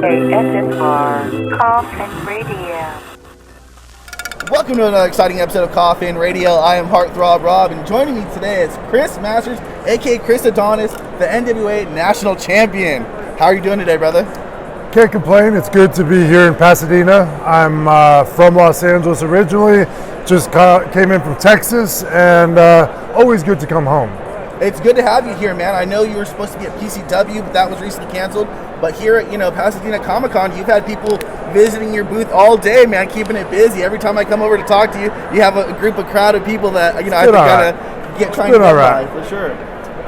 KSMR, Koffin Radio. Welcome to another exciting episode of Koffin Radio. I am Heartthrob Rob, and joining me today is Chris Masters, aka Chris Adonis, the NWA National Champion. How are you doing today, brother? Can't complain. It's good to be here in Pasadena. I'm from Los Angeles originally, just came in from Texas, and always good to come home. It's good to have you here, man. I know you were supposed to be at PCW, but that was recently canceled. But here at, Pasadena Comic-Con, you've had people visiting your booth all day, man, keeping it busy. Every time I come over to talk to you, you have a crowd of people that, I've been trying to get by, for sure.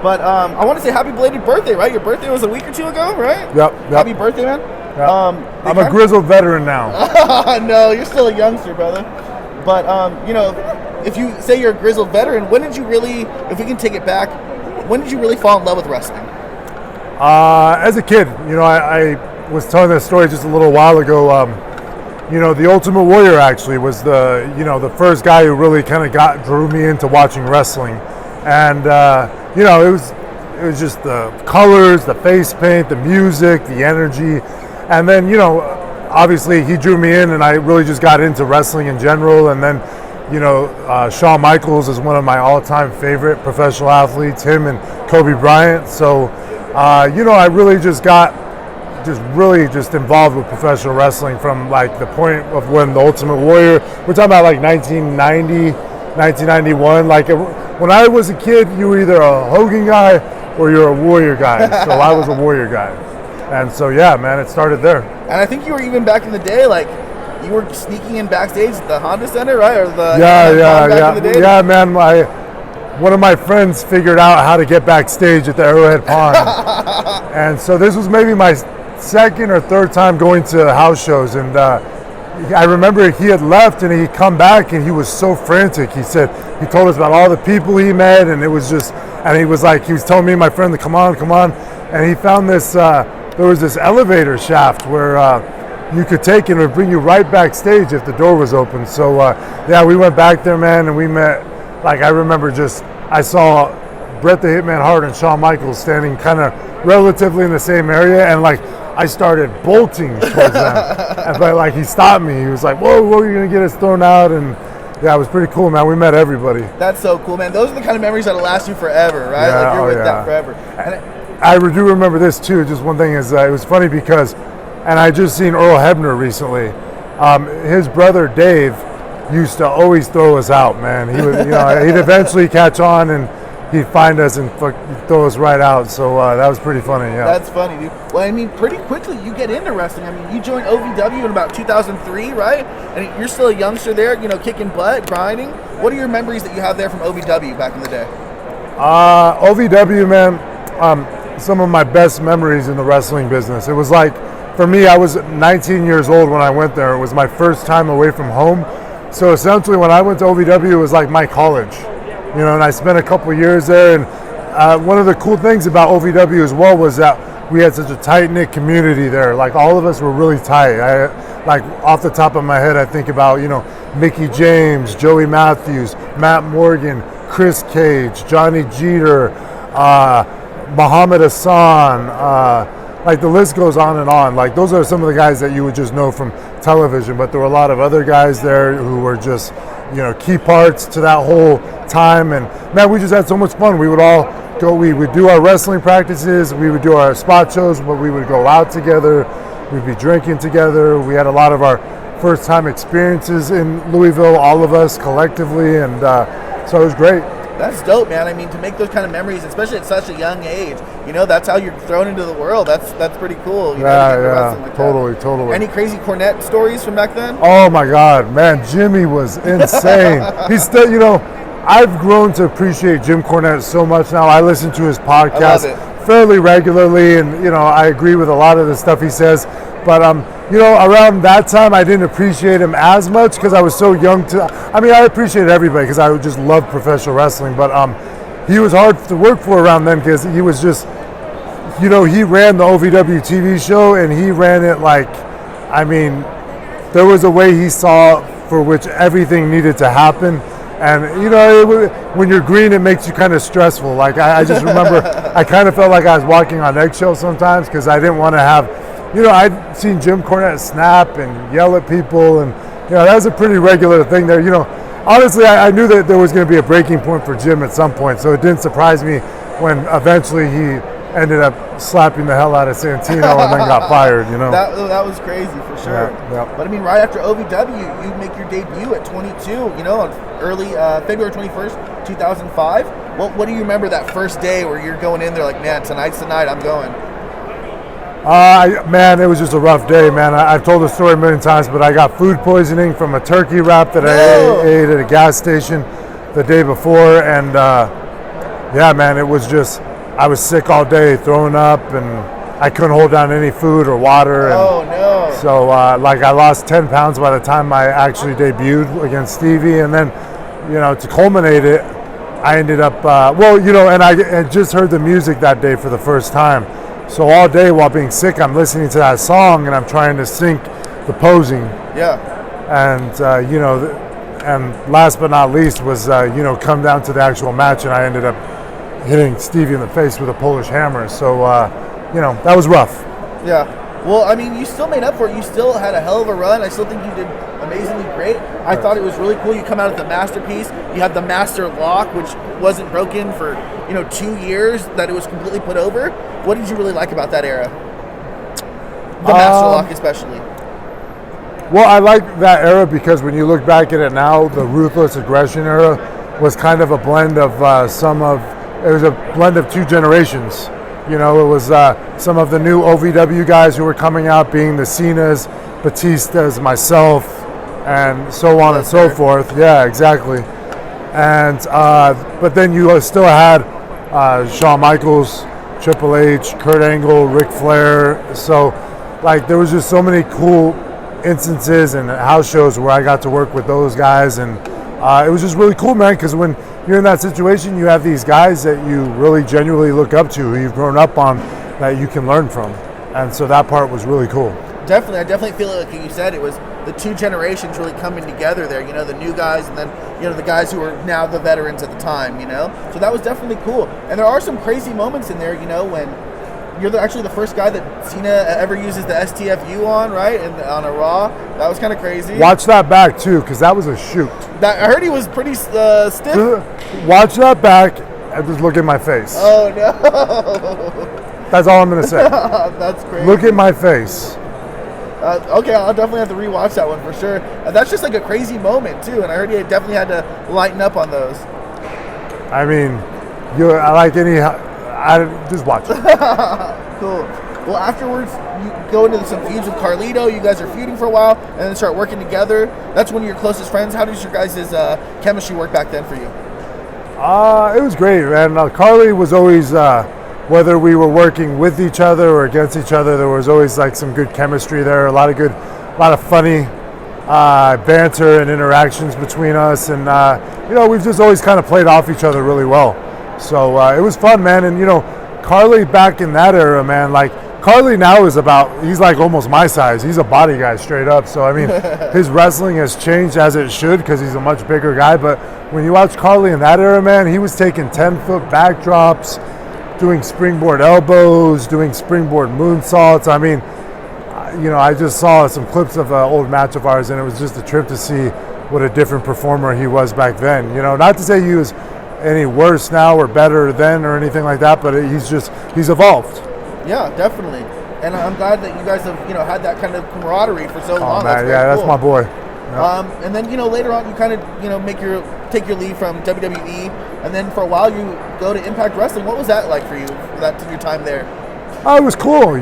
But I want to say happy belated birthday, right? Your birthday was a week or two ago, right? Yep. Happy birthday, man. Yep. I'm a grizzled veteran now. No, you're still a youngster, brother. But, if you say you're a grizzled veteran, when did you really, if we can take it back, when did you really fall in love with wrestling? As a kid, I was telling this story just a little while ago. The Ultimate Warrior actually was the first guy who really kind of drew me into watching wrestling. And, it was just the colors, the face paint, the music, the energy. And then, obviously he drew me in and I really just got into wrestling in general. And then, Shawn Michaels is one of my all-time favorite professional athletes, him and Kobe Bryant. So, I really just got really involved with professional wrestling from like the point of when the Ultimate Warrior, we're talking about like 1990, 1991. Like when I was a kid, you were either a Hogan guy or you're a Warrior guy. So I was a Warrior guy. And so, yeah, man, it started there. And I think you were even back in the day, like, you were sneaking in backstage at the Honda Center, right? Or the yeah. In the day? Yeah, man. One of my friends figured out how to get backstage at the Arrowhead Pond. And so this was maybe my second or third time going to house shows. And I remember he had left and he'd come back and he was so frantic. He told us about all the people he met, and it was just, and he was telling me and my friend to come on. And he found this, there was this elevator shaft where you could take it and it would bring you right backstage if the door was open. So we went back there, man, and we met. Like I remember I saw Bret the Hitman Hart and Shawn Michaels standing kind of relatively in the same area, and like I started bolting towards them. But he stopped me. He was like, whoa, you're gonna get us thrown out. And yeah, it was pretty cool, man. We met everybody. That's so cool, man. Those are the kind of memories that'll last you forever, right? Yeah, You're with that forever. And I do remember this too. Just one thing is, it was funny because, and I just seen Earl Hebner recently. His brother Dave used to always throw us out, man. He would, he'd eventually catch on and he'd find us and throw us right out. So that was pretty funny. Yeah. That's funny, dude. Well, I mean, pretty quickly you get into wrestling. I mean, you joined OVW in about 2003, right? And you're still a youngster there, kicking butt, grinding. What are your memories that you have there from OVW back in the day? OVW, man. Some of my best memories in the wrestling business. It was like, for me, I was 19 years old when I went there. It was my first time away from home. So essentially when I went to OVW, it was like my college, and I spent a couple of years there. And one of the cool things about OVW as well was that we had such a tight-knit community there. Like all of us were really tight. Like off the top of my head, I think about, Mickey James, Joey Matthews, Matt Morgan, Chris Cage, Johnny Jeter, Muhammad Hassan, like the list goes on and on. Like those are some of the guys that you would just know from television, but there were a lot of other guys there who were just, key parts to that whole time. And man, we just had so much fun. We would all go, we would do our wrestling practices, we would do our spot shows, but we would go out together, we'd be drinking together. We had a lot of our first time experiences in Louisville, all of us collectively, and so it was great. That's dope, man. I mean, to make those kind of memories, especially at such a young age, that's how you're thrown into the world. That's pretty cool. Totally. Any crazy Cornette stories from back then? Oh my God, man, Jimmy was insane. He's still, I've grown to appreciate Jim Cornette so much now. I listen to his podcast fairly regularly, and I agree with a lot of the stuff he says. But around that time, I didn't appreciate him as much because I was so young. I appreciated everybody because I just loved professional wrestling. But he was hard to work for around then because he was just, he ran the OVW TV show and he ran it like, there was a way he saw for which everything needed to happen. And, when you're green, it makes you kind of stressful. Like, I just remember I kind of felt like I was walking on eggshells sometimes because I didn't want to have I'd seen Jim Cornette snap and yell at people, and that was a pretty regular thing there. Honestly, I knew that there was going to be a breaking point for Jim at some point, so it didn't surprise me when eventually he ended up slapping the hell out of Santino and then got fired. That was crazy for sure. Yeah. But I mean, right after OVW, you make your debut at 22. On early February 21st, 2005. What do you remember that first day where you're going in there like, man, tonight's the night, I'm going? Man, it was just a rough day, man. I've told the story a million times, but I got food poisoning from a turkey wrap that I ate at a gas station the day before, and yeah, man, it was just, I was sick all day, throwing up, and I couldn't hold down any food or water. Oh, no. So, I lost 10 pounds by the time I actually debuted against Stevie, and then, to culminate it, I ended up, and I just heard the music that day for the first time. So all day while being sick, I'm listening to that song and I'm trying to sync the posing. Yeah. And, and last but not least was, come down to the actual match, and I ended up hitting Stevie in the face with a Polish hammer. So, that was rough. Yeah. Well, I mean, you still made up for it. You still had a hell of a run. I still think you did amazingly great. I thought it was really cool. You come out of the masterpiece. You had the master lock, which wasn't broken for, 2 years, that it was completely put over. What did you really like about that era? The master lock especially. Well, I like that era because when you look back at it now, the Ruthless Aggression era was kind of a blend of it was a blend of two generations. It was some of the new OVW guys who were coming out, being the Cenas, Batistas, myself, and so on and so forth. Yeah, exactly. And but then you still had Shawn Michaels, Triple H, Kurt Angle, Ric Flair. So, there was just so many cool instances and house shows where I got to work with those guys, and it was just really cool, man, because when you're in that situation, you have these guys that you really genuinely look up to, who you've grown up on, that you can learn from. And so that part was really cool. Definitely. I definitely feel like you said, it was the two generations really coming together there, the new guys and then, the guys who are now the veterans at the time, So that was definitely cool. And there are some crazy moments in there, when you're actually the first guy that Cena ever uses the STFU on, right? And on a Raw. That was kind of crazy. Watch that back, too, because that was a shoot. I heard he was pretty stiff. Watch that back and just look at my face. Oh, no. That's all I'm going to say. That's crazy. Look at my face. Okay, I'll definitely have to rewatch that one for sure. That's just like a crazy moment, too. And I heard he definitely had to lighten up on those. I mean, just watch it. Cool. Well, afterwards, you go into some feuds with Carlito. You guys are feuding for a while, and then start working together. That's one of your closest friends. How does your guys' chemistry work back then for you? It was great, man. Carly was always, whether we were working with each other or against each other, there was always some good chemistry there. A lot of funny banter and interactions between us, and we've just always kind of played off each other really well. So it was fun, man. And Carly back in that era, man, Carly now is he's almost my size. He's a body guy straight up. So I mean, his wrestling has changed as it should because he's a much bigger guy. But when you watch Carly in that era, man, he was taking 10-foot backdrops, doing springboard elbows, doing springboard moonsaults. I mean, I just saw some clips of an old match of ours, and it was just a trip to see what a different performer he was back then. Not to say he was any worse now or better then or anything like that, but he's evolved. Yeah, definitely. And I'm glad that you guys have, had that kind of camaraderie for so long. Man, that's my boy. Yeah. And then, later on you kind of, take your leave from WWE, and then for a while you go to Impact Wrestling. What was that like for you, your time there? Oh, it was cool.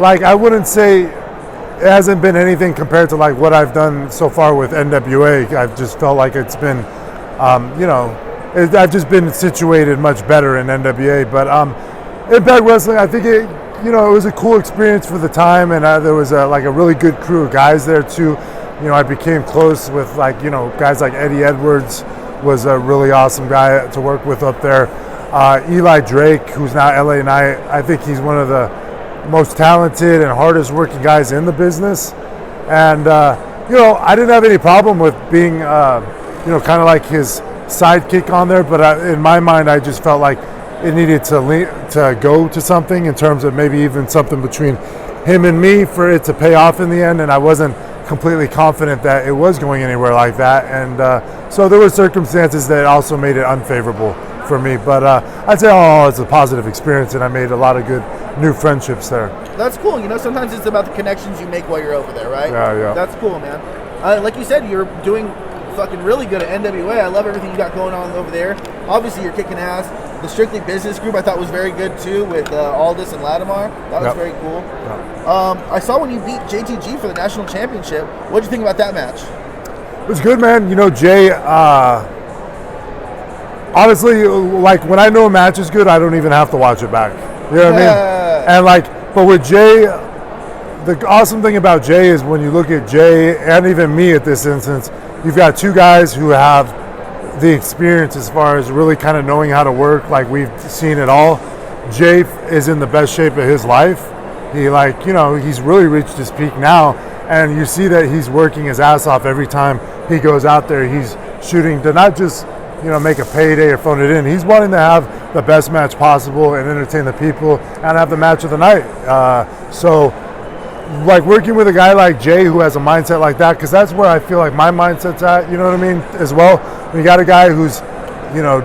I wouldn't say it hasn't been anything compared to what I've done so far with NWA. I've just felt like it's been, I've just been situated much better in NWA. But Impact Wrestling, I think it was a cool experience for the time, and there was a really good crew of guys there too. I became close with guys like Eddie Edwards was a really awesome guy to work with up there. Eli Drake, who's now LA Knight, I think he's one of the most talented and hardest working guys in the business. And I didn't have any problem with being kind of like his sidekick on there, but in my mind I just felt like it needed to go to something in terms of maybe even something between him and me for it to pay off in the end, and I wasn't completely confident that it was going anywhere like that, and so there were circumstances that also made it unfavorable for me, but I'd say it's a positive experience, and I made a lot of good new friendships there. That's cool. Sometimes it's about the connections you make while you're over there, right? Yeah. That's cool, man. Like you said, you're doing fucking really good at NWA. I love everything you got going on over there. Obviously, you're kicking ass. The Strictly Business group I thought was very good too, with Aldis and Latimer. That was very cool. Yep. I saw when you beat JTG for the national championship. What did you think about that match? It was good, man. Jay, honestly, like when I know a match is good, I don't even have to watch it back. You know what I mean? And but with Jay, the awesome thing about Jay is when you look at Jay and even me at this instance, you've got two guys who have the experience as far as really kind of knowing how to work. Like we've seen it all. Jay is in the best shape of his life. He's really reached his peak now, and you see that he's working his ass off every time he goes out there. He's shooting to not just make a payday or phone it in. He's wanting to have the best match possible and entertain the people and have the match of the night. So working with a guy like Jay who has a mindset like that, because that's where I feel like my mindset's at, you know what I mean, as well. When you got a guy who's,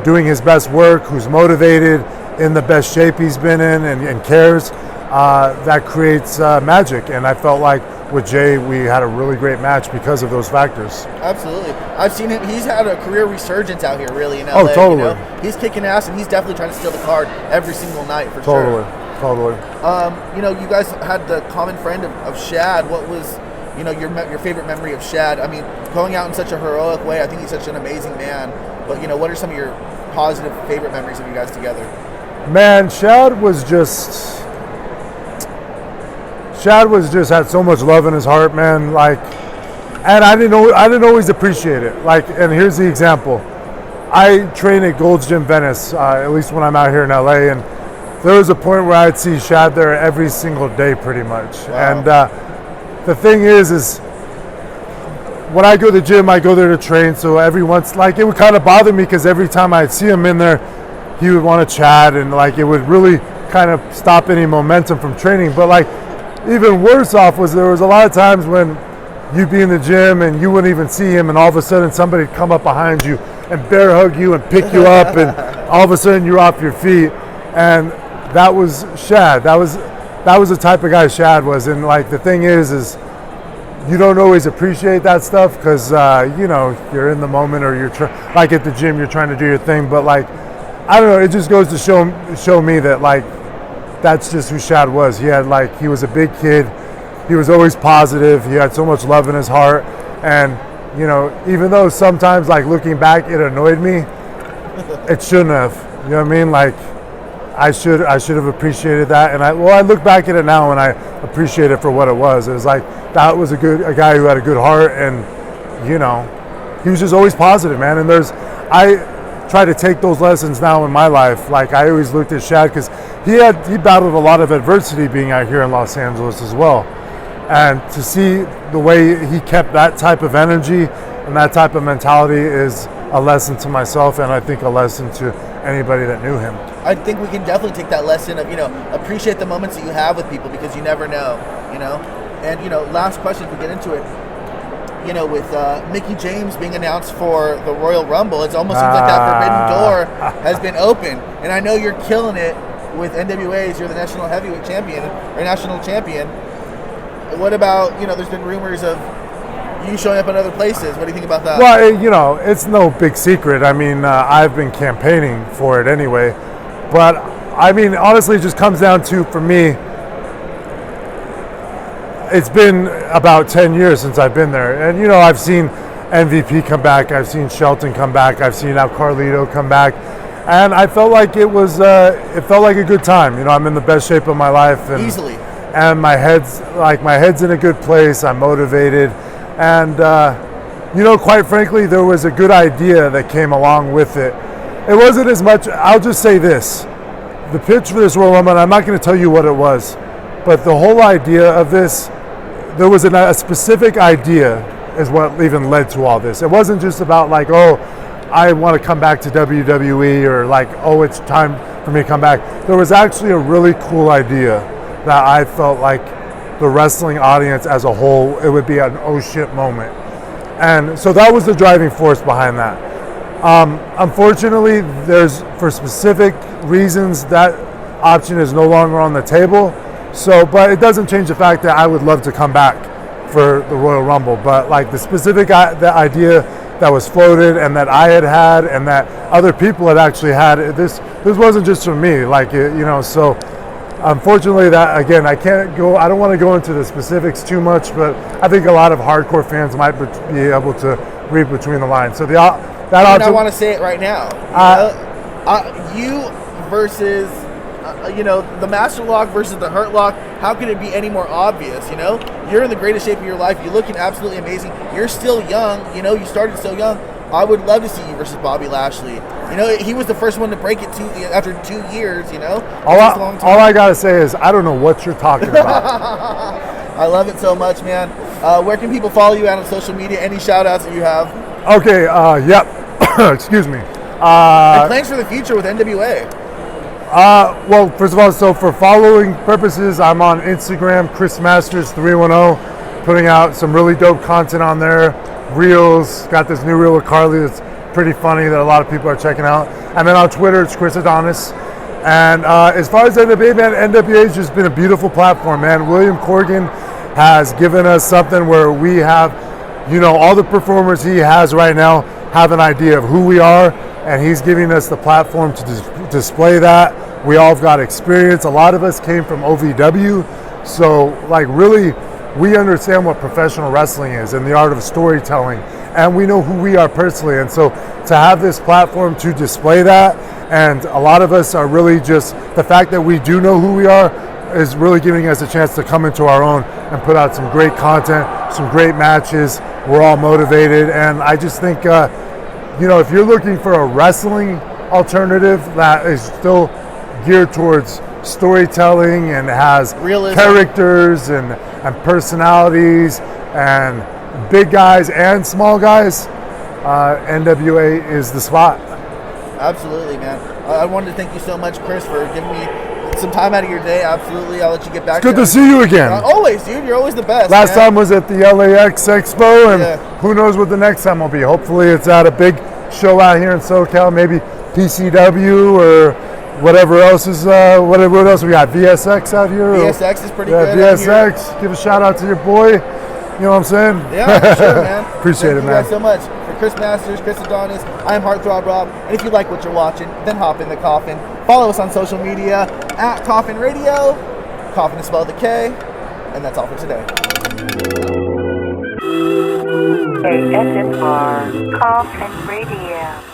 doing his best work, who's motivated, in the best shape he's been in and cares, that creates magic. And I felt like with Jay, we had a really great match because of those factors. Absolutely. I've seen him. He's had a career resurgence out here, really, in LA. Oh, totally. He's kicking ass, and he's definitely trying to steal the card every single night, for sure. Totally. You guys had the common friend of Shad. What was, your favorite memory of Shad? I mean, going out in such a heroic way, I think he's such an amazing man. But, what are some of your positive favorite memories of you guys together? Man, Shad was just had so much love in his heart, man. And I didn't always appreciate it. And here's the example. I train at Gold's Gym Venice, at least when I'm out here in LA, and there was a point where I'd see Shad there every single day, pretty much. Wow. And the thing is when I go to the gym, I go there to train. So every once, it would kind of bother me because every time I'd see him in there, he would want to chat, and it would really kind of stop any momentum from training. But even worse off was there was a lot of times when you'd be in the gym and you wouldn't even see him, and all of a sudden somebody'd come up behind you and bear hug you and pick you up, and all of a sudden you're off your feet. And that was Shad. That was the type of guy Shad was. And the thing is you don't always appreciate that stuff because you're in the moment, or you're at the gym you're trying to do your thing. But I don't know, it just goes to show me that that's just who Shad was. He had he was a big kid. He was always positive. He had so much love in his heart. And even though sometimes looking back it annoyed me, it shouldn't have. You know what I mean? I should have appreciated that. And I look back at it now and I appreciate it for what it was. It was that was a guy who had a good heart, and he was just always positive, man. And I try to take those lessons now in my life. I always looked at Shad because he battled a lot of adversity being out here in Los Angeles as well. And to see the way he kept that type of energy and that type of mentality is a lesson to myself, and I think a lesson to anybody that knew him. I think we can definitely take that lesson of, appreciate the moments that you have with people, because you never know, And, last question, if we get into it, with Mickie James being announced for the Royal Rumble, it almost seems like that forbidden door has been opened. And I know you're killing it with NWAs. You're the national heavyweight champion, or national champion. What about, there's been rumors of you showing up in other places. What do you think about that? Well, it's no big secret. I mean, I've been campaigning for it anyway. But, honestly, it just comes down to, for me, it's been about 10 years since I've been there. And, I've seen MVP come back. I've seen Shelton come back. I've seen now Carlito come back. And I felt like it felt like a good time. I'm in the best shape of my life. And, easily. And my head's in a good place. I'm motivated. And, quite frankly, there was a good idea that came along with it. It wasn't as much, I'll just say this. The pitch for this Royal Rumble, I'm not going to tell you what it was, but the whole idea of this, there was a specific idea is what even led to all this. It wasn't just about I want to come back to WWE, or it's time for me to come back. There was actually a really cool idea that I felt like the wrestling audience as a whole, it would be an oh shit moment. And so that was the driving force behind that. Unfortunately, for specific reasons, that option is no longer on the table. So, but it doesn't change the fact that I would love to come back for the Royal Rumble. But like the specific the idea that was floated and that I had and that other people had actually had, this wasn't just for me. Like, so unfortunately that, again, I don't want to go into the specifics too much, but I think a lot of hardcore fans might be able to read between the lines. So I want to say it right now. You versus, the Master Lock versus the Hurt Lock. How could it be any more obvious? You're in the greatest shape of your life. You're looking absolutely amazing. You're still young. You started so young. I would love to see you versus Bobby Lashley. He was the first one to break it after 2 years. All I gotta say is I don't know what you're talking about. I love it so much, man. Where can people follow you out on social media? Any shout outs that you have? Okay, yep. Excuse me. And plans for the future with NWA. Well, first of all, so for following purposes, I'm on Instagram, Chris Masters 310, putting out some really dope content on there. Reels, got this new reel with Carlito that's pretty funny that a lot of people are checking out. And then on Twitter, it's Chris Adonis. And as far as NWA, man, NWA has just been a beautiful platform, man. William Corgan has given us something where we have, all the performers he has right now have an idea of who we are, and he's giving us the platform to display that. We all have got experience. A lot of us came from OVW, so like really we understand what professional wrestling is and the art of storytelling, and we know who we are personally. And so to have this platform to display that, and a lot of us are really just, the fact that we do know who we are is really giving us a chance to come into our own and put out some great content, some great matches. We're all motivated, and I just think, if you're looking for a wrestling alternative that is still geared towards storytelling and has realism, characters and personalities and big guys and small guys, NWA is the spot. Absolutely, man. I wanted to thank you so much, Chris, for giving me some time out of your day. Absolutely. I'll let you get back to it. Good to see you again. Always, dude. You're always the best. Last time was at the LAX Expo, and who knows what the next time will be. Hopefully it's at a big show out here in SoCal, maybe PCW or whatever else is, what else we got? VSX out here? VSX is pretty good. VSX. Give a shout out to your boy. You know what I'm saying? Yeah, for sure, man. Appreciate it, man. Thank you guys so much. For Chris Masters, Chris Adonis, I'm Heartthrob Rob. And if you like what you're watching, then hop in the Koffin. Follow us on social media at Koffin Radio. Koffin is spelled with a K. And that's all for today. ASMR Koffin Radio.